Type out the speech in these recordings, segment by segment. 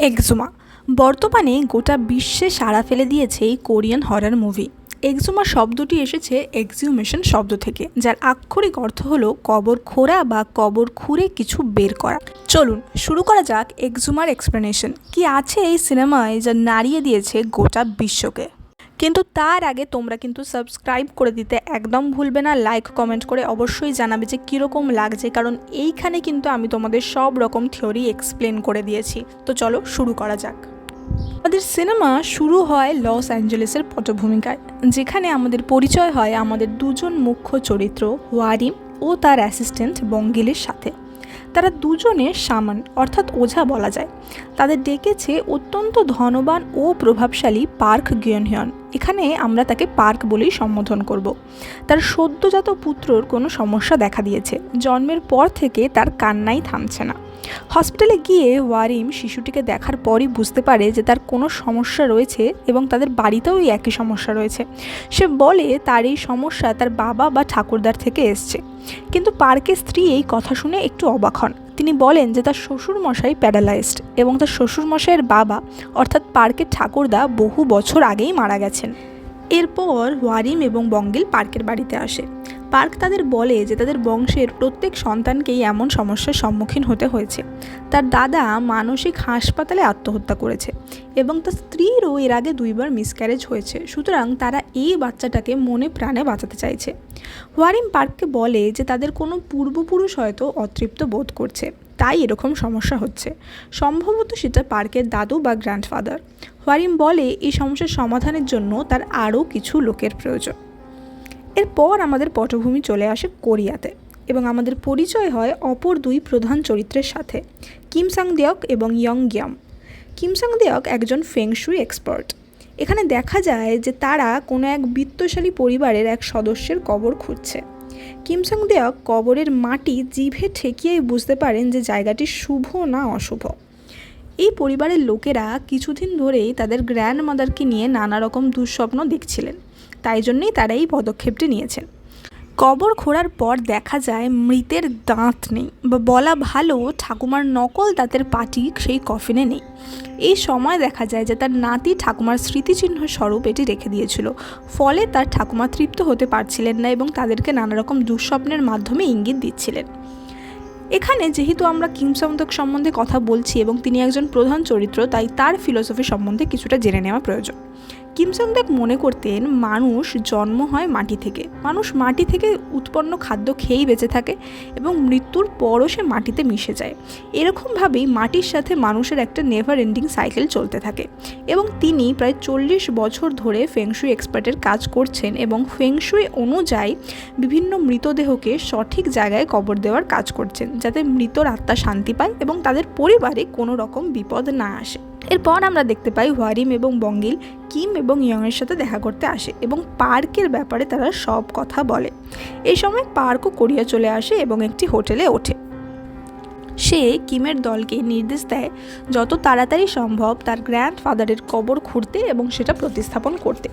এক্সুমা বর্তমানে গোটা বিশ্বে সাড়া ফেলে দিয়েছে এই কোরিয়ান হরর মুভি। এক্সুমা শব্দটি এসেছে এক্সিউমেশন শব্দ থেকে, যার আক্ষরিক অর্থ হলো কবর খোঁড়া বা কবর খুঁড়ে কিছু বের করা। চলুন শুরু করা যাক এক্সুমার এক্সপ্লেনেশন। কি আছে এই সিনেমায় যা নাড়িয়ে দিয়েছে গোটা বিশ্বকে। কিন্তু তার আগে তোমরা কিন্তু সাবস্ক্রাইব করে দিতে একদম ভুলবে না। লাইক কমেন্ট করে অবশ্যই জানাবে যে কীরকম লাগছে, কারণ এইখানে কিন্তু আমি তোমাদের সব রকম থিওরি এক্সপ্লেন করে দিয়েছি। তো চলো শুরু করা যাক। আমাদের সিনেমা শুরু হয় লস অ্যাঞ্জেলেসের পটভূমিকায়, যেখানে আমাদের পরিচয় হয় আমাদের দুজন মুখ্য চরিত্র ওয়ারিম ও তার অ্যাসিস্ট্যান্ট বঙ্গিলের সাথে। তারা দুজনে শামান অর্থাৎ ওঝা বলা যায়। তাদের ডেকেছে অত্যন্ত ধনবান ও প্রভাবশালী পার্ক গিয়নহ্যন। এখানে আমরা তাকে পার্ক বলেই সম্বোধন করব। তার সদ্যজাত পুত্রর কোনো সমস্যা দেখা দিয়েছে। জন্মের পর থেকে তার কান্নাই থামছে না। হসপিটালে গিয়ে ওয়ারিম শিশুটিকে দেখার পরই বুঝতে পারে যে তার কোনো সমস্যা রয়েছে এবং তাদের বাড়িতেও এই একই সমস্যা রয়েছে। সে বলে তার এই সমস্যা তার বাবা বা ঠাকুরদার থেকে এসছে। কিন্তু পার্কের স্ত্রী এই কথা শুনে একটু অবাক হন। তিনি বলেন যে তার শ্বশুরমশাই প্যারালাইজড এবং তার শ্বশুরমশাইয়ের বাবা অর্থাৎ পার্কের ঠাকুরদা বহু বছর আগেই মারা গেছেন। এরপর ওয়ারিম এবং বঙ্গিল পার্কের বাড়িতে আসে। পার্ক তাদের বলে যে তাদের বংশের প্রত্যেক সন্তানকেই এমন সমস্যার সম্মুখীন হতে হয়েছে। তার দাদা মানসিক হাসপাতালে আত্মহত্যা করেছে এবং তার স্ত্রীরও এর আগে 2বার মিসক্যারেজ হয়েছে। সুতরাং তারা এই বাচ্চাটাকে মনে প্রাণে বাঁচাতে চাইছে। ওয়ারিম পার্ককে বলে যে তাদের কোনো পূর্বপুরুষ হয়তো অতৃপ্ত বোধ করছে, তাই এরকম সমস্যা হচ্ছে। সম্ভবত সেটা পার্কের দাদু বা গ্র্যান্ডফাদার। ওয়ারিম বলে এই সমস্যার সমাধানের জন্য তার আরও কিছু লোকের প্রয়োজন। এরপর আমাদের পটভূমি চলে আসে কোরিয়াতে এবং আমাদের পরিচয় হয় অপর দুই প্রধান চরিত্রের সাথে, কিম সাং দেওক এবং ইয়ং গ্যাম। কিম সাং দেওক একজন ফেংশুই এক্সপার্ট। এখানে দেখা যায় যে তারা কোনো এক বিত্তশালী পরিবারের এক সদস্যের কবর খুঁজছে। কিম সাং দেওক কবরের মাটি জিভে ঠেকিয়েই বুঝতে পারেন যে জায়গাটি শুভ না অশুভ। এই পরিবারের লোকেরা কিছুদিন ধরেই তাদের গ্র্যান্ড মাদারকে নিয়ে নানা রকম দুঃস্বপ্ন দেখছিলেন, তাই জন্যেই তারা এই পদক্ষেপটি নিয়েছেন। কবর খোঁড়ার পর দেখা যায় মৃতের দাঁত নেই, বা বলা ভালো ঠাকুমার নকল দাঁতের পাটি সেই কফিনে নেই। এই সময় দেখা যায় যে তার নাতি ঠাকুমার স্মৃতিচিহ্ন স্বরূপ এটি রেখে দিয়েছিল। ফলে তার ঠাকুমা তৃপ্ত হতে পারছিলেন না এবং তাদেরকে নানা রকম দুঃস্বপ্নের মাধ্যমে ইঙ্গিত দিচ্ছিলেন। এখানে যেহেতু আমরা কিম সাং দেওক সম্বন্ধে কথা বলছি এবং তিনি একজন প্রধান চরিত্র, তাই তার ফিলোসফি সম্বন্ধে কিছুটা জেনে নেওয়া প্রয়োজন। কিম সাং দেওক মনে করতেন মানুষ জন্ম হয় মাটি থেকে, মানুষ মাটি থেকে উৎপন্ন খাদ্য খেয়েই বেঁচে থাকে এবং মৃত্যুর পরও সে মাটিতে মিশে যায়। এরকমভাবেই মাটির সাথে মানুষের একটা নেভার এন্ডিং সাইকেল চলতে থাকে এবং তিনি প্রায় 40 বছর ধরে ফেংশুই এক্সপার্টের কাজ করছেন এবং ফেংশুই অনুযায়ী বিভিন্ন মৃতদেহকে সঠিক জায়গায় কবর দেওয়ার কাজ করছেন, যাতে মৃতর আত্মা শান্তি পায় এবং তাদের পরিবারে কোনো রকম বিপদ না আসে। এরপর আমরা দেখতে পাই ওয়ারিম এবং বঙ্গিল কিম এবং ইয়ংয়ের সাথে দেখা করতে আসে এবং পার্কের ব্যাপারে তারা সব কথা বলে। এই সময় পার্কও কোরিয়া চলে আসে এবং একটি হোটেলে ওঠে। সে কিমের দলকে নির্দেশ দেয় যত তাড়াতাড়ি সম্ভব তার গ্র্যান্ডফাদারের কবর খুঁড়তে এবং সেটা প্রতিস্থাপন করতে।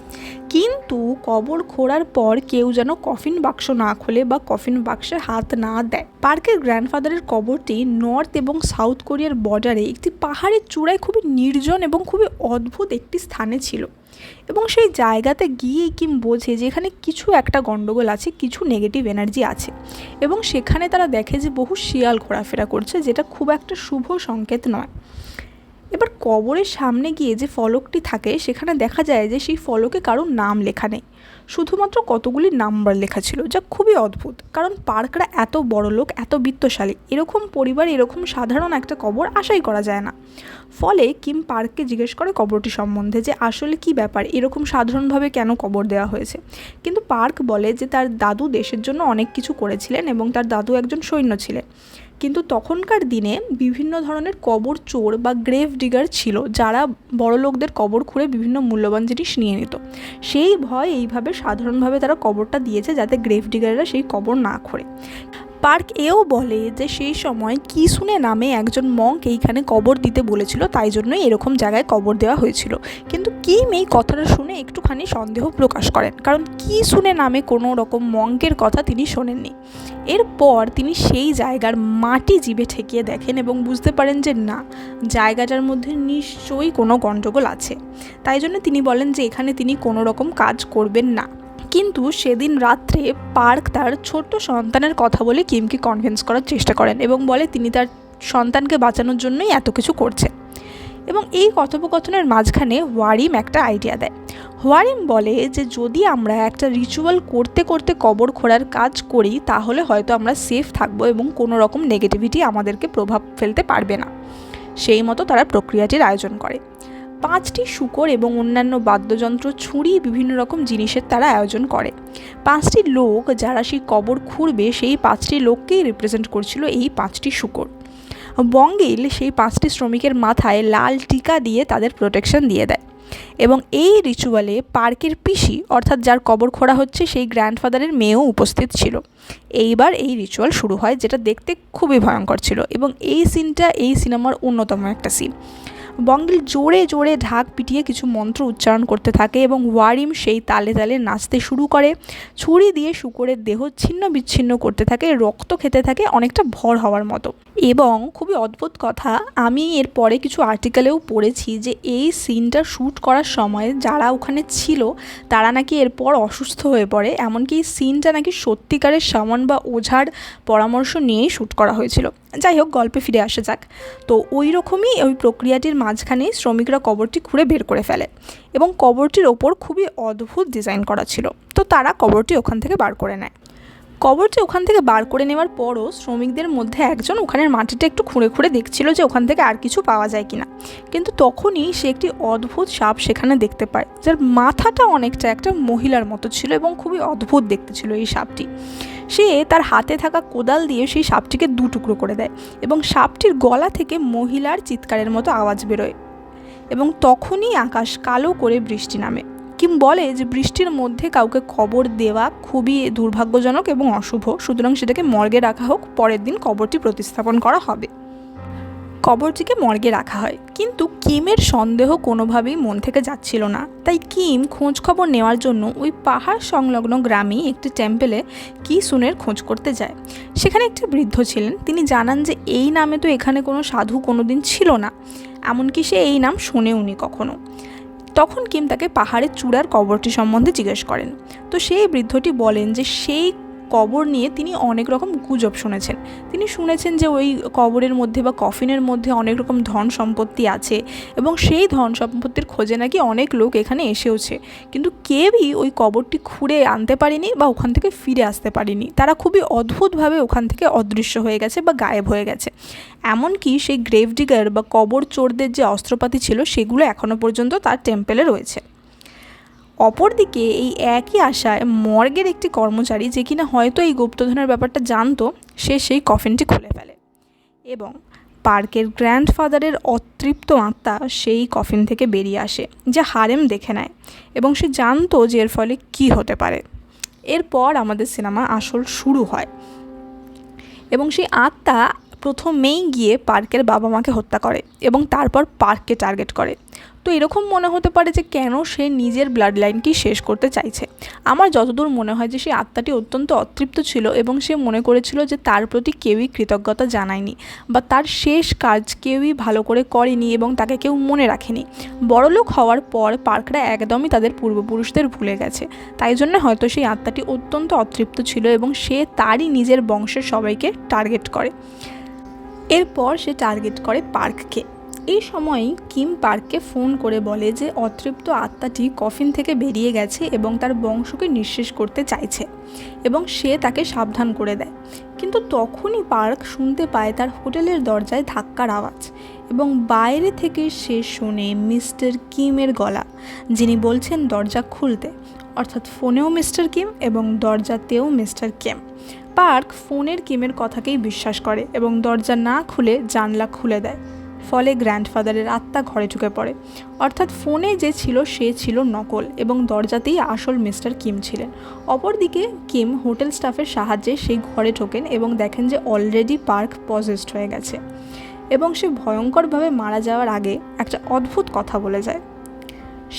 কিন্তু কবর খোঁড়ার পর কেউ যেন কফিন বাক্স না খোলে বা কফিন বাক্সে হাত না দেয়। পার্কের গ্র্যান্ডফাদারের কবরটি নর্থ এবং সাউথ কোরিয়ার বর্ডারে একটি পাহাড়ের চূড়ায় খুবই নির্জন এবং খুবই অদ্ভুত একটি স্থানে ছিল এবং সেই জায়গাতে গিয়ে কিম বোঝে যে এখানে কিছু একটা গণ্ডগোল আছে, কিছু নেগেটিভ এনার্জি আছে এবং সেখানে তারা দেখে যে বহু শিয়াল ঘোরাফেরা করছে, যেটা খুব একটা শুভ সংকেত নয়। এবার কবরের সামনে গিয়ে যে ফলকটি থাকে সেখানে দেখা যায় যে সেই ফলকে কারোর নাম লেখা নেই, শুধুমাত্র কতগুলি নাম্বার লেখা ছিল, যা খুবই অদ্ভুত। কারণ পার্করা এত বড় লোক, এত বিত্তশালী, এরকম পরিবার এরকম সাধারণ একটা কবর আশাই করা যায় না। ফলে কিম পার্ককে জিজ্ঞেস করে কবরটি সম্বন্ধে যে আসলে কি ব্যাপার, এরকম সাধারণভাবে কেন কবর দেওয়া হয়েছে। কিন্তু পার্ক বলে যে তার দাদু দেশের জন্য অনেক কিছু করেছিলেন এবং তার দাদু একজন সৈন্য ছিলেন। কিন্তু তখনকার দিনে বিভিন্ন ধরনের কবর চোর বা গ্রেভ ডিগার ছিল, যারা বড় লোকদের কবর খুঁড়ে বিভিন্ন মূল্যবান জিনিস নিয়ে নিত। সেই ভয় এইভাবে সাধারণভাবে তারা কবরটা দিয়েছে যাতে গ্রেভ ডিগাররা সেই কবর না খোঁড়ে। পার্ক এও বলে যে সেই সময় কিসুনে নামে একজন মঙ্ক এইখানে কবর দিতে বলেছিল, তাই জন্যই এরকম জায়গায় কবর দেওয়া হয়েছিল। কিন্তু কিম এই কথাটা শুনে একটুখানি সন্দেহ প্রকাশ করেন, কারণ কিসুনে নামে কোনো রকম মঙ্কের কথা তিনি শোনেননি। এরপর তিনি সেই জায়গার মাটি জিভে ঠেকিয়ে দেখেন এবং বুঝতে পারেন যে না, জায়গাটার মধ্যে নিশ্চয়ই কোনো গণ্ডগোল আছে। তাই জন্য তিনি বলেন যে এখানে তিনি কোনো রকম কাজ করবেন না। কিন্তু সেদিন রাত্রে পার্ক তার ছোট্ট সন্তানের কথা বলে কিমকে কনভিন্স করার চেষ্টা করেন এবং বলে তিনি তার সন্তানকে বাঁচানোর জন্যই এত কিছু করছেন। এবং এই কথোপকথনের মাঝখানে ওয়ারিম একটা আইডিয়া দেয়। ওয়ারিম বলে যে যদি আমরা একটা রিচুয়াল করতে করতে কবর খোঁড়ার কাজ করি তাহলে হয়তো আমরা সেফ থাকবো এবং কোনো রকম নেগেটিভিটি আমাদেরকে প্রভাব ফেলতে পারবে না। সেই মতো তারা প্রক্রিয়াটির আয়োজন করে। 5টি শূকর এবং অন্যান্য বাদ্যযন্ত্র, ছুরি, বিভিন্ন রকম জিনিসের তারা আয়োজন করে। 5টি লোক যারা সেই কবর খুঁড়বে সেই 5টি লোককেই রিপ্রেজেন্ট করছিল এই 5টি শূকর। বঙ্গিল সেই 5টি শ্রমিকের মাথায় লাল টিকা দিয়ে তাদের প্রোটেকশন দিয়ে দেয়। এবং এই রিচুয়ালে পার্কের পিসি, অর্থাৎ যার কবর খোঁড়া হচ্ছে সেই গ্র্যান্ডফাদারের মেয়েও উপস্থিত ছিল। এইবার এই রিচুয়াল শুরু হয়, যেটা দেখতে খুবই ভয়ঙ্কর ছিল এবং এই সিনটা এই সিনেমার অন্যতম একটা সিন। বঙ্গিল জোরে জোরে ঢাক পিটিয়ে কিছু মন্ত্র উচ্চারণ করতে থাকে এবং ওয়ারিম সেই তালে তালে নাচতে শুরু করে। ছুরি দিয়ে শূকরের দেহ ছিন্ন বিচ্ছিন্ন করতে থাকে, রক্ত খেতে থাকে অনেকটা ভর হওয়ার মতো। এবং খুবই অদ্ভুত কথা, আমি এর পরে কিছু আর্টিকেলেও পড়েছি যে এই সিনটা শ্যুট করার সময় যারা ওখানে ছিল তারা নাকি এরপর অসুস্থ হয়ে পড়ে, এমনকি এই সিনটা নাকি সত্যিকারের শামান বা ওঝার পরামর্শ নিয়েই শ্যুট করা হয়েছিল। যাই হোক, গল্পে ফিরে আসা যাক। তো ওই রকমই ওই প্রক্রিয়াটির মাঝখানে শ্রমিকরা কবরটি খুঁড়ে বের করে ফেলে এবং কবরটির ওপর খুবই অদ্ভুত ডিজাইন করা ছিল। তো তারা কবরটি ওখান থেকে বার করে নেয়। কবরটি ওখান থেকে বার করে নেওয়ার পরও শ্রমিকদের মধ্যে একজন ওখানের মাটিটা একটু খুঁড়ে খুঁড়ে দেখছিল যে ওখান থেকে আর কিছু পাওয়া যায় কিনা। কিন্তু তখনই সে একটি অদ্ভুত সাপ সেখানে দেখতে পায়, যার মাথাটা অনেকটা একটা মহিলার মতো ছিল এবং খুবই অদ্ভুত দেখতে ছিল এই সাপটি। সে তার হাতে থাকা কোদাল দিয়ে সেই সাপটিকে 2 টুকরো করে দেয় এবং সাপটির গলা থেকে মহিলার চিৎকারের মতো আওয়াজ বেরোয় এবং তখনই আকাশ কালো করে বৃষ্টি নামে। কিম বলে যে বৃষ্টির মধ্যে কাউকে কবর দেওয়া খুবই দুর্ভাগ্যজনক এবং অশুভ, সুতরাং সেটাকে মর্গে রাখা হোক, পরের দিন কবরটি প্রতিস্থাপন করা হবে। কবরটিকে মর্গে রাখা হয়, কিন্তু কিমের সন্দেহ কোনোভাবেই মন থেকে যাচ্ছিল না। তাই কিম খোঁজ খবর নেওয়ার জন্য ওই পাহাড় সংলগ্ন গ্রামেই একটি টেম্পেলে কিসুনের খোঁজ করতে যায়। সেখানে একটি বৃদ্ধ ছিলেন। তিনি জানান যে এই নামে তো এখানে কোনো সাধু কোনোদিন ছিল না, এমনকি সে এই নাম শোনেওনি কখনো। তখন কিম তাকে পাহাড়ের চূড়ার কবরটি সম্বন্ধে জিজ্ঞেস করেন। তো সেই বৃদ্ধটি বলেন যে সেই কবর নিয়ে তিনি অনেক রকম গুজব শুনেছেন। তিনি শুনেছেন যে ওই কবরের মধ্যে বা কফিনের মধ্যে অনেক রকম ধন সম্পত্তি আছে এবং সেই ধন সম্পত্তির খোঁজে নাকি অনেক লোক এখানে এসেওছে, কিন্তু কেউই ওই কবরটি খুঁড়ে আনতে পারেনি বা ওখান থেকে ফিরে আসতে পারেনি। তারা খুবই অদ্ভুতভাবে ওখান থেকে অদৃশ্য হয়ে গেছে বা গায়েব হয়ে গেছে। এমনকি সেই গ্রেভ ডিগার বা কবর চোরদের যে অস্ত্রপাতি ছিল সেগুলো এখনও পর্যন্ত তার টেম্পেলে রয়েছে। অপরদিকে এই একই আশায় মর্গের একটি কর্মচারী, যে কিনা হয়তো এই গুপ্তধনের ব্যাপারটা জানতো, সে সেই কফিনটি খুলে ফেলে এবং পার্কের গ্র্যান্ডফাদারের অতৃপ্ত আত্মা সেই কফিন থেকে বেরিয়ে আসে, যা হারেম দেখে নেয় এবং সে জানতো যে এর ফলে কী হতে পারে। এরপর আমাদের সিনেমা আসল শুরু হয় এবং সেই আত্মা প্রথমেই গিয়ে পার্কের বাবা মাকে হত্যা করে এবং তারপর পার্ককে টার্গেট করে। তো এরকম মনে হতে পারে যে কেন সে নিজের ব্লাড লাইনটি শেষ করতে চাইছে। আমার যতদূর মনে হয় যে সেই আত্মাটি অত্যন্ত অতৃপ্ত ছিল এবং সে মনে করেছিল যে তার প্রতি কেউই কৃতজ্ঞতা জানায়নি বা তার শেষ কাজ কেউই ভালো করে করেনি এবং তাকে কেউ মনে রাখেনি। বড়লোক হওয়ার পর পার্করা একদমই তাদের পূর্বপুরুষদের ভুলে গেছে, তাই জন্য হয়তো সেই আত্মাটি অত্যন্ত অতৃপ্ত ছিল এবং সে তারই নিজের বংশের সবাইকে টার্গেট করে। এরপর সে টার্গেট করে পার্ককে। এই সময়ই কিম পার্ককে ফোন করে বলে যে অতৃপ্ত আত্মাটি কফিন থেকে বেরিয়ে গেছে এবং তার বংশকে নিঃশেষ করতে চাইছে এবং সে তাকে সাবধান করে দেয়। কিন্তু তখনই পার্ক শুনতে পায় তার হোটেলের দরজায় ধাক্কার আওয়াজ এবং বাইরে থেকে সে শোনে মিস্টার কিমের গলা, যিনি বলছেন দরজা খুলতে, অর্থাৎ ফোনেও মিস্টার কিম এবং দরজাতেও মিস্টার কিম। পার্ক ফোনের কিমের কথাকেই বিশ্বাস করে এবং দরজা না খুলে জানলা খুলে দেয়। ফলে গ্র্যান্ডফাদারের আত্মা ঘরে ঢুকে পড়ে। অর্থাৎ ফোনে যে ছিল সে ছিল নকল এবং দরজাতেই আসল মিস্টার কিম ছিলেন। অপরদিকে কিম হোটেল স্টাফের সাহায্যে সেই ঘরে ঢোকেন এবং দেখেন যে অলরেডি পার্ক পজেসড হয়ে গেছে এবং সে ভয়ঙ্করভাবে মারা যাওয়ার আগে একটা অদ্ভুত কথা বলে যায়।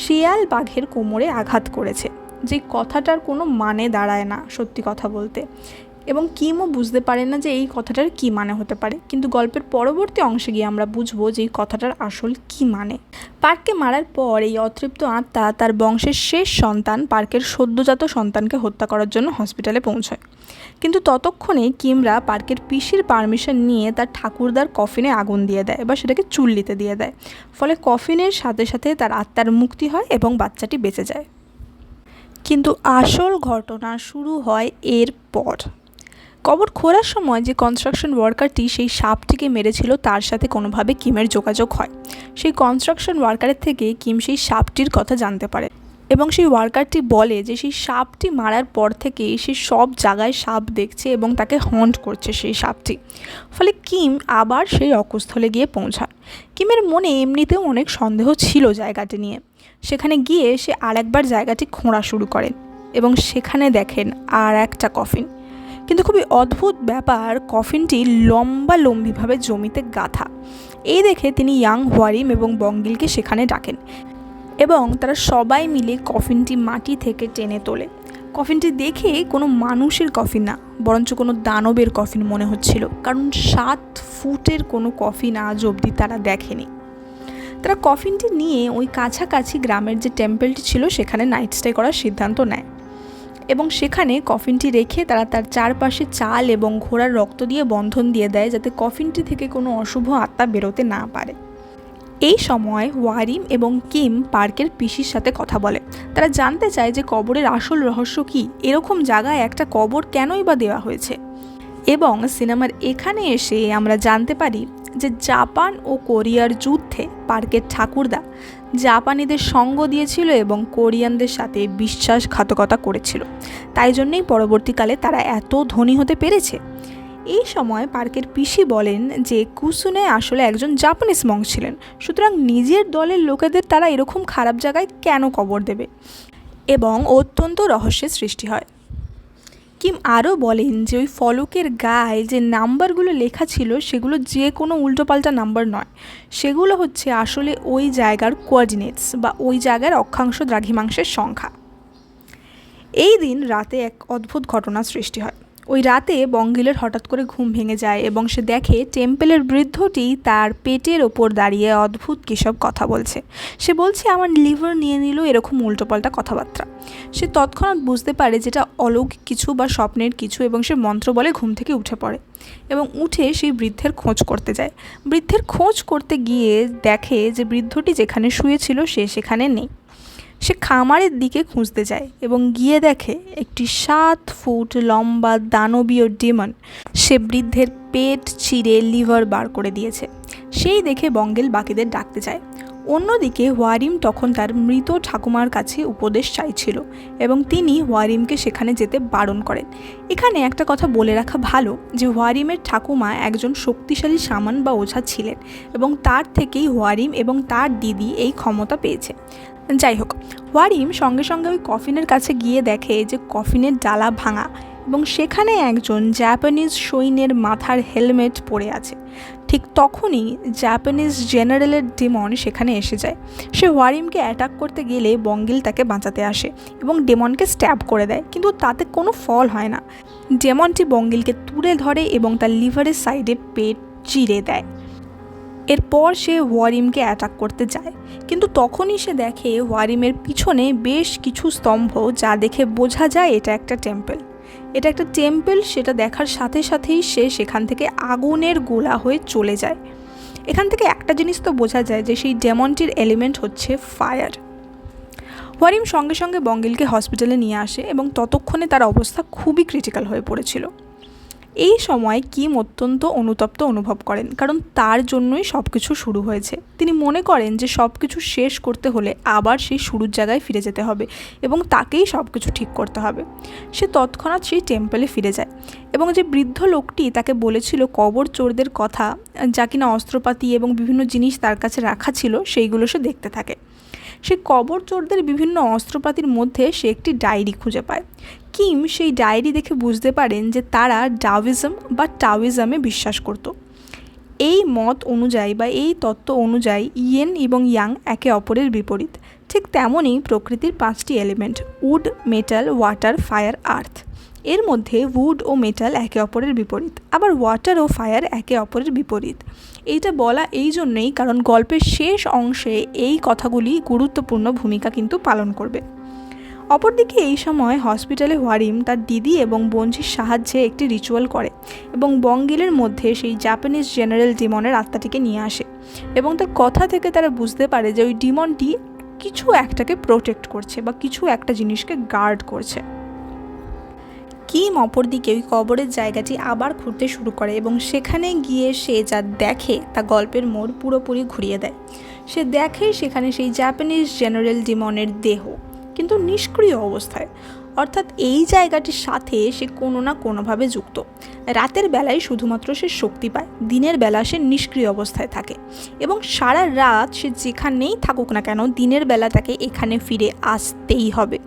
শিয়াল বাঘের কোমরে আঘাত করেছে, যে কথাটার কোনো মানে দাঁড়ায় না সত্যি কথা বলতে, এবং কিমও বুঝতে পারে না যে এই কথাটার কী মানে হতে পারে। কিন্তু গল্পের পরবর্তী অংশে গিয়ে আমরা বুঝবো যে এই কথাটার আসল কী মানে। পার্ককে মারার পর এই অতৃপ্ত আত্মা তার বংশের শেষ সন্তান পার্কের সদ্যজাত সন্তানকে হত্যা করার জন্য হসপিটালে পৌঁছায়। কিন্তু ততক্ষণে কিমরা পার্কের পিসির পারমিশন নিয়ে তার ঠাকুরদার কফিনে আগুন দিয়ে দেয় বা সেটাকে চুল্লিতে দিয়ে দেয়। ফলে কফিনের সাথে সাথে তার আত্মার মুক্তি হয় এবং বাচ্চাটি বেঁচে যায়। কিন্তু আসল ঘটনা শুরু হয় এরপর। কবর খোঁড়ার সময় যে কনস্ট্রাকশন ওয়ার্কারটি সেই সাপটিকে মেরেছিল তার সাথে কোনোভাবে কিমের যোগাযোগ হয়। সেই কনস্ট্রাকশন ওয়ার্কারের থেকে কিম সেই সাপটির কথা জানতে পারে এবং সেই ওয়ার্কারটি বলে যে সেই সাপটি মারার পর থেকে সে সব জায়গায় সাপ দেখছে এবং তাকে হন্ট করছে সেই সাপটি। ফলে কিম আবার সেই অকুস্থলে গিয়ে পৌঁছায়। কিমের মনে এমনিতেও অনেক সন্দেহ ছিল জায়গাটি নিয়ে। সেখানে গিয়ে সে আরেকবার জায়গাটি খোঁড়া শুরু করেন এবং সেখানে দেখেন আর একটা কফিন। কিন্তু খুবই অদ্ভুত ব্যাপার, কফিনটি লম্বিভাবে জমিতে গাঁথা। এই দেখে তিনি ইয়াং হোয়ারিম এবং বঙ্গিলকে সেখানে ডাকেন এবং তারা সবাই মিলে কফিনটি মাটি থেকে টেনে তোলে। কফিনটি দেখে কোনো মানুষের কফিন না, বরঞ্চ কোনো দানবের কফিন মনে হচ্ছিল, কারণ 7 ফুটের কোনো কফিন আজ অবধি তারা দেখেনি। তারা কফিনটি নিয়ে ওই কাছাকাছি গ্রামের যে টেম্পলটি ছিল সেখানে নাইট স্টে করার সিদ্ধান্ত নেয় এবং সেখানে কফিনটি রেখে তারা তার চারপাশে চাল এবং ঘোড়ার রক্ত দিয়ে বন্ধন দিয়ে দেয় যাতে কফিনটি থেকে কোনো অশুভ আত্মা বেরোতে না পারে। এই সময় ওয়ারিম এবং কিম পার্কের পিসির সাথে কথা বলে। তারা জানতে চায় যে কবরের আসল রহস্য কী, এরকম জায়গায় একটা কবর কেনই বা দেওয়া হয়েছে। এবং সিনেমার এখানে এসে আমরা জানতে পারি যে জাপান ও কোরিয়ার যুদ্ধে পার্কের ঠাকুরদা জাপানিদের সঙ্গ দিয়েছিল এবং কোরিয়ানদের সাথে বিশ্বাসঘাতকতা করেছিল। তাই জন্যই পরবর্তীকালে তারা এত ধনী হতে পেরেছে। এই সময় পার্কের পিসি বলেন যে কুসুনে আসলে একজন জাপানিজ মঙ্ক ছিলেন, সুতরাং নিজের দলের লোকেদের তারা এরকম খারাপ জায়গায় কেন কবর দেবে, এবং অত্যন্ত রহস্যের সৃষ্টি হয়। কিম আরও বলেন যে ওই ফলকের গায়ে যে নাম্বারগুলো লেখা ছিল সেগুলো যে কোনো উল্টোপাল্টা নাম্বার নয়, সেগুলো হচ্ছে আসলে ওই জায়গার কোঅর্ডিনেটস বা ওই জায়গার অক্ষাংশ দ্রাঘিমাংশের সংখ্যা। এই দিন রাতে এক অদ্ভুত ঘটনা সৃষ্টি হয়। ওই রাতে বঙ্গিলের হঠাৎ করে ঘুম ভেঙে যায় এবং সে দেখে টেম্পেলের বৃদ্ধটি তার পেটের ওপর দাঁড়িয়ে অদ্ভুত কিসব কথা বলছে। সে বলছে আমার লিভার নিয়ে নিল, এরকম উল্টোপাল্টা কথাবার্তা। সে তৎক্ষণাৎ বুঝতে পারে যেটা অলৌকিক কিছু বা স্বপ্নের কিছু এবং সে মন্ত্র বলে ঘুম থেকে উঠে পড়ে এবং উঠে সেই বৃদ্ধের খোঁজ করতে যায়। বৃদ্ধের খোঁজ করতে গিয়ে দেখে যে বৃদ্ধটি যেখানে শুয়েছিল সে সেখানে নেই। সে খামারের দিকে খুঁজতে যায় এবং গিয়ে দেখে একটি 7 ফুট লম্বা দানবীয় ডিমন সে বৃদ্ধের পেট চিরে লিভার বার করে দিয়েছে। সেই দেখে বঙ্গেল বাকিদের ডাকতে যায়। অন্যদিকে ওয়ারিম তখন তার মৃত ঠাকুমার কাছে উপদেশ চাইছিল এবং তিনি ওয়ারিমকে সেখানে যেতে বারণ করেন। এখানে একটা কথা বলে রাখা ভালো যে ওয়ারিমের ঠাকুমা একজন শক্তিশালী শামান বা ওঝা ছিলেন এবং তার থেকেই ওয়ারিম এবং তার দিদি এই ক্ষমতা পেয়েছে। যাই হোক, ওয়ারিম সঙ্গে সঙ্গে ওই কফিনের কাছে গিয়ে দেখে যে কফিনের ডালা ভাঙা এবং সেখানে একজন জাপানিজ সৈন্যের মাথার হেলমেট পরে আছে। ঠিক তখনই জাপানিজ জেনারেলের ডেমন সেখানে এসে যায়। সে ওয়ারিমকে অ্যাটাক করতে গেলে বঙ্গিল তাকে বাঁচাতে আসে এবং ডেমনকে স্ট্যাব করে দেয়, কিন্তু তাতে কোনো ফল হয় না। ডেমনটি বঙ্গিলকে তুলে ধরে এবং তার লিভারের সাইডে পেট চিরে দেয়। এরপর সে ওয়ারিমকে অ্যাটাক করতে যায়, কিন্তু তখনই সে দেখে ওয়ারিমের পিছনে বেশ কিছু স্তম্ভ, যা দেখে বোঝা যায় এটা একটা টেম্পল। সেটা দেখার সাথে সাথেই সে সেখান থেকে আগুনের গোলা হয়ে চলে যায়। এখান থেকে একটা জিনিস তো বোঝা যায় যে সেই ডেমনটির এলিমেন্ট হচ্ছে ফায়ার। ওয়ারিম সঙ্গে সঙ্গে বঙ্গিলকে হসপিটালে নিয়ে আসে এবং ততক্ষণে তার অবস্থা খুবই ক্রিটিক্যাল হয়ে পড়েছিল। এই সময় কিম অত্যন্ত অনুতপ্ত অনুভব করেন, কারণ তার জন্যই সব কিছু শুরু হয়েছে। তিনি মনে করেন যে সব কিছু শেষ করতে হলে আবার সেই শুরুর জায়গায় ফিরে যেতে হবে এবং তাকেই সব কিছু ঠিক করতে হবে। সে তৎক্ষণাৎ সেই টেম্পলে ফিরে যায় এবং যে বৃদ্ধ লোকটি তাকে বলেছিল কবর চোরদের কথা, যা কিনা অস্ত্রপাতি এবং বিভিন্ন জিনিস তার কাছে রাখা ছিল, সেইগুলো সে দেখতে থাকে। সে কবর চোরদের বিভিন্ন অস্ত্রপাতির মধ্যে সে একটি ডায়েরি খুঁজে পায়। কিম সেই ডায়েরি দেখে বুঝতে পারেন যে তারা ডাওইজম বা টাওইজমে বিশ্বাস করত। এই মত অনুযায়ী বা এই তত্ত্ব অনুযায়ী ইয়েন এবং ইয়াং একে অপরের বিপরীত। ঠিক তেমনই প্রকৃতির 5টি element, wood, metal, water, fire, earth. এর মধ্যে উড ও মেটাল একে অপরের বিপরীত, আবার ওয়াটার ও ফায়ার একে অপরের বিপরীত। এইটা বলা এই জন্যই কারণ গল্পের শেষ অংশে এই কথাগুলি গুরুত্বপূর্ণ ভূমিকা কিন্তু পালন করবে। অপরদিকে এই সময় হসপিটালে ওয়ারিম তার দিদি এবং বঞ্জির সাহায্যে একটি রিচুয়াল করে এবং বঙ্গিলের মধ্যে সেই জাপানিজ জেনারেল ডিমনের আত্মাটিকে নিয়ে আসে এবং তার কথা থেকে তারা বুঝতে পারে যে ওই ডিমনটি কিছু একটাকে প্রোটেক্ট করছে বা কিছু একটা জিনিসকে গার্ড করছে। কিম অপরদিকে ওই কবরের জায়গাটি আবার ঘুরতে শুরু করে এবং সেখানে গিয়ে সে যা দেখে তা গল্পের মোড় পুরোপুরি ঘুরিয়ে দেয়। সে দেখে সেখানে সেই জাপানিজ জেনারেল ডিমনের দেহ, কিন্তু নিষ্ক্রিয় অবস্থায়, অর্থাৎ এই জায়গাটির সাথে সে কোনো না কোনোভাবে যুক্ত। রাতের বেলায় শুধুমাত্র সে শক্তি পায়, দিনের বেলা সে নিষ্ক্রিয় অবস্থায় থাকে এবং সারা রাত সে যেখানেই থাকুক না কেন দিনের বেলা তাকে এখানে ফিরে আসতেই হবে,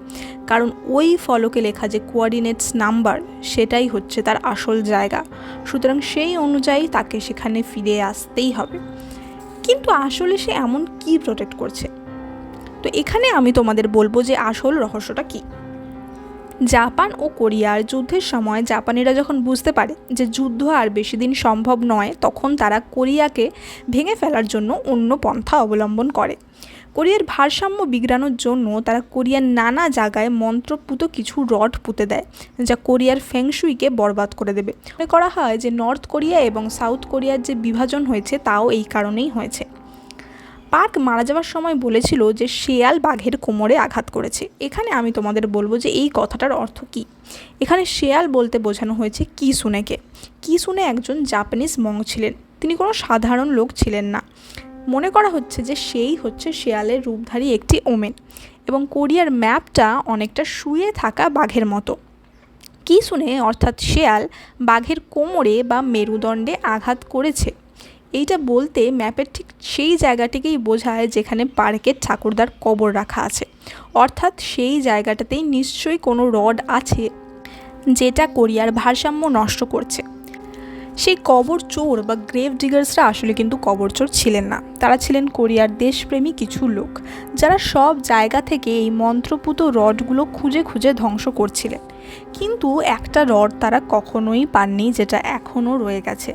কারণ ওই ফলকে লেখা যে কোঅর্ডিনেটস নাম্বার সেটাই হচ্ছে তার আসল জায়গা। সুতরাং সেই অনুযায়ী তাকে সেখানে ফিরে আসতেই হবে। কিন্তু আসলে সে এমন কি প্রোটেক্ট করছে? তো এখানে আমি তোমাদের বলবো যে আসল রহস্যটা কী। জাপান ও কোরিয়ার যুদ্ধের সময় জাপানিরা যখন বুঝতে পারে যে যুদ্ধ আর বেশি দিন সম্ভব নয়, তখন তারা কোরিয়াকে ভেঙে ফেলার জন্য অন্য পন্থা অবলম্বন করে। কোরিয়ার ভারসাম্য বিগড়ানোর জন্য তারা কোরিয়ার নানা জায়গায় মন্ত্রপুত কিছু রড পুঁতে দেয়, যা কোরিয়ার ফেংশুইকে বরবাদ করে দেবে। মনে করা হয় যে নর্থ কোরিয়া এবং সাউথ কোরিয়ার যে বিভাজন হয়েছে তাও এই কারণেই হয়েছে। পার্ক মারা যাওয়ার সময় বলেছিল যে শেয়াল বাঘের কোমরে আঘাত করেছে। এখানে আমি তোমাদের বলবো যে এই কথাটার অর্থ কী। এখানে শেয়াল বলতে বোঝানো হয়েছে কিসুনেকে। কিসুনে একজন জাপানিজ মং ছিলেন, তিনি কোনো সাধারণ লোক ছিলেন না। মনে করা হচ্ছে যে সেই হচ্ছে শেয়ালের রূপধারী একটি ওমেন এবং কোরিয়ার ম্যাপটা অনেকটা শুয়ে থাকা বাঘের মতো। কিসুনে অর্থাৎ শেয়াল বাঘের কোমরে বা মেরুদণ্ডে আঘাত করেছে। এইটা বলতে ম্যাপের ঠিক সেই জায়গাটিকেই বোঝায় যেখানে পার্কের ঠাকুরদার কবর রাখা আছে, অর্থাৎ সেই জায়গাটাতেই নিশ্চয়ই কোনো রড আছে যেটা কোরিয়ার ভারসাম্য নষ্ট করছে। সেই কবর চোর বা গ্রেভ ডিগার্সরা আসলে কিন্তু কবর চোর ছিলেন না, তারা ছিলেন কোরিয়ার দেশপ্রেমী কিছু লোক, যারা সব জায়গা থেকে এই মন্ত্রপুত রডগুলো খুঁজে খুঁজে ধ্বংস করছিলেন। কিন্তু একটা রড তারা কখনোই পাননি, যেটা এখনও রয়ে গেছে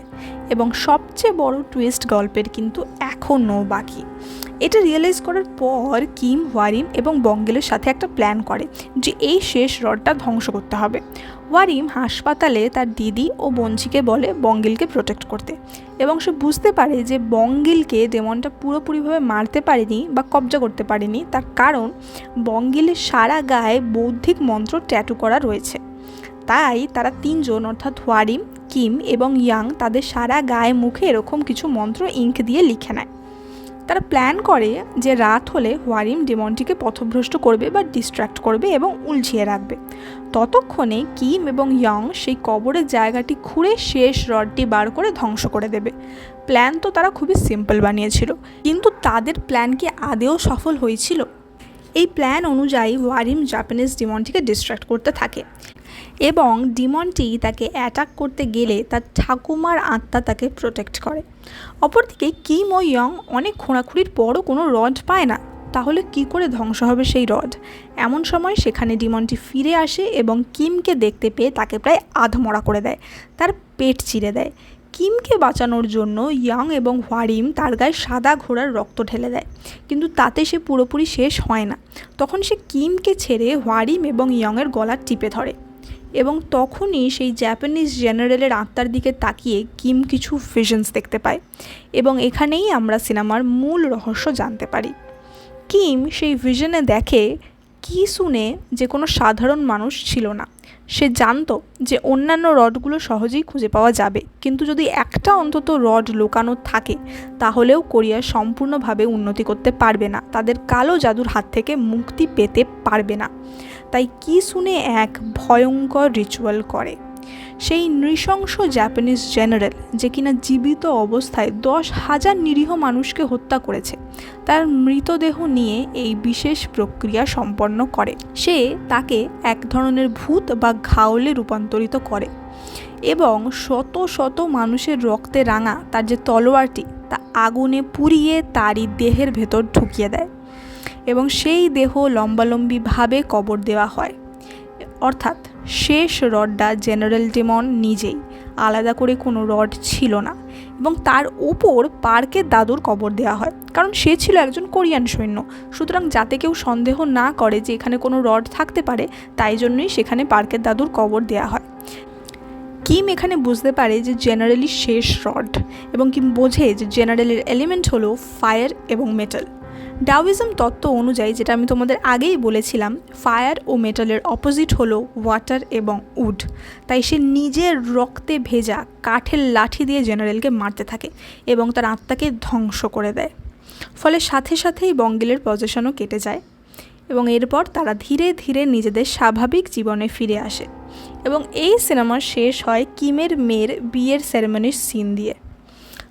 এবং সবচেয়ে বড় টুইস্ট গল্পের কিন্তু এখনও বাকি। এটা রিয়েলাইজ করার পর কিম, ওয়ারিম এবং বঙ্গিলের সাথে একটা প্ল্যান করে যে এই শেষ রডটা ধ্বংস করতে হবে। ওয়ারিম হাসপাতালে তার দিদি ও বঞ্চিকে বলে বঙ্গিলকে প্রোটেক্ট করতে এবং সে বুঝতে পারে যে বঙ্গিলকে ডেমনটা পুরোপুরিভাবে মারতে পারেনি বা কবজা করতে পারেনি, তার কারণ বঙ্গিলের সারা গায়ে বৌদ্ধিক মন্ত্র ট্যাটু করা রয়েছে। তাই তারা তিনজন অর্থাৎ ওয়ারিম, কিম এবং ইয়াং তাদের সারা গায়ে মুখে এরকম কিছু মন্ত্র ইঙ্ক দিয়ে লিখে নেয়। তারা প্ল্যান করে যে রাত হলে ওয়ারিম ডেমনটিকে পথভ্রষ্ট করবে বা ডিস্ট্র্যাক্ট করবে এবং উলঝিয়ে রাখবে। ততক্ষণে কিম এবং ইয়ং সেই কবরের জায়গাটি খুঁড়ে শেষ রডটি বার করে ধ্বংস করে দেবে। প্ল্যান তো তারা খুবই সিম্পল বানিয়েছিল, কিন্তু তাদের প্ল্যান কি আদেও সফল হয়েছিল? এই প্ল্যান অনুযায়ী ওয়ারিম জাপানিজ ডিমনটিকে ডিস্ট্র্যাক্ট করতে থাকে এবং ডিমনটি তাকে অ্যাটাক করতে গেলে তার ঠাকুমার আত্মা তাকে প্রোটেক্ট করে। অপরদিকে কিম ও ইয়ং অনেক খোঁড়াখুঁড়ির পরও কোনো রড পায় না। তাহলে কি করে ধ্বংস হবে সেই রড? এমন সময় সেখানে ডিমনটি ফিরে আসে এবং কিমকে দেখতে পেয়ে তাকে প্রায় আধমরা করে দেয়, তার পেট চিরে দেয়। কিমকে বাঁচানোর জন্য ইয়াং এবং ওয়ারিম তার গায়ে সাদা ঘোড়ার রক্ত ঢেলে দেয়, কিন্তু তাতে সে পুরোপুরি শেষ হয় না। তখন সে কিমকে ছেড়ে ওয়ারিম এবং ইয়ংয়ের গলা টিপে ধরে এবং তখনই সেই জাপানিজ জেনারেলের আত্মার দিকে তাকিয়ে কিম কিছু ভিশনস দেখতে পায় এবং এখানেই আমরা সিনেমার মূল রহস্য জানতে পারি। কিম সেই ভিশনে দেখে কিসুনে যে কোনো সাধারণ মানুষ ছিল না। সে জানতো যে অন্যান্য রডগুলো সহজেই খুঁজে পাওয়া যাবে, কিন্তু যদি একটা অন্তত রড লুকানো থাকে তাহলেও কোরিয়া সম্পূর্ণভাবে উন্নতি করতে পারবে না, তাদের কালো জাদুর হাত থেকে মুক্তি পেতে পারবে না। তাই কিসুনে এক ভয়ঙ্কর রিচুয়াল করে। সেই নৃশংস জাপানিজ জেনারেল, যে কিনা জীবিত অবস্থায় 10,000 নিরীহ মানুষকে হত্যা করেছে, তার মৃতদেহ নিয়ে এই বিশেষ প্রক্রিয়া সম্পন্ন করে। সে তাকে এক ধরনের ভূত বা ঘাওলে রূপান্তরিত করে এবং শত শত মানুষের রক্তে রাঙা তার যে তলোয়ারটি তা আগুনে পুড়িয়ে তারই দেহের ভেতর ঢুকিয়ে দেয় এবং সেই দেহ লম্বালম্বিভাবে কবর দেওয়া হয়। অর্থাৎ শেষ রডটা জেনারেল ডেমন নিজেই, আলাদা করে কোনো রড ছিল না, এবং তার ওপর পার্কের দাদুর কবর দেওয়া হয়, কারণ সে ছিল একজন কোরিয়ান সৈন্য। সুতরাং যাতে কেউ সন্দেহ না করে যে এখানে কোনো রড থাকতে পারে, তাই জন্যই সেখানে পার্কের দাদুর কবর দেওয়া হয়। কিম এখানে বুঝতে পারে যে জেনারেলি শেষ রড, এবং কিম বোঝে যে জেনারেলের এলিমেন্ট হলো ফায়ার এবং মেটাল। ডাওইজম তত্ত্ব অনুযায়ী, যেটা আমি তোমাদের আগেই বলেছিলাম, ফায়ার ও মেটালের অপোজিট হলো ওয়াটার এবং উড। তাই সে নিজের রক্তে ভেজা কাঠের লাঠি দিয়ে জেনারেলকে মারতে থাকে এবং তার আত্মাকে ধ্বংস করে দেয়। ফলে সাথে সাথেই বঙ্গিলের পজিশনও কেটে যায় এবং এরপর তারা ধীরে ধীরে নিজেদের স্বাভাবিক জীবনে ফিরে আসে। এবং এই সিনেমা শেষ হয় কিমের মেয়ের বিয়ের সেরেমনির সিন দিয়ে।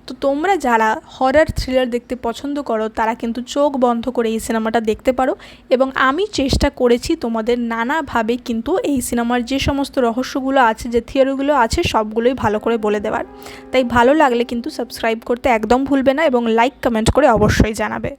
তো তোমরা যারা হরর থ্রিলার দেখতে পছন্দ করো তারা কিন্তু চোখ বন্ধ করে এই সিনেমাটা দেখতে পারো, এবং আমি চেষ্টা করেছি তোমাদের নানাভাবে কিন্তু এই সিনেমার যে সমস্ত রহস্যগুলো আছে, যে থিওরিগুলো আছে, সবগুলোই ভালো করে বলে দেওয়ার। তাই ভালো লাগলে কিন্তু সাবস্ক্রাইব করতে একদম ভুলবে না এবং লাইক কমেন্ট করে অবশ্যই জানাবে।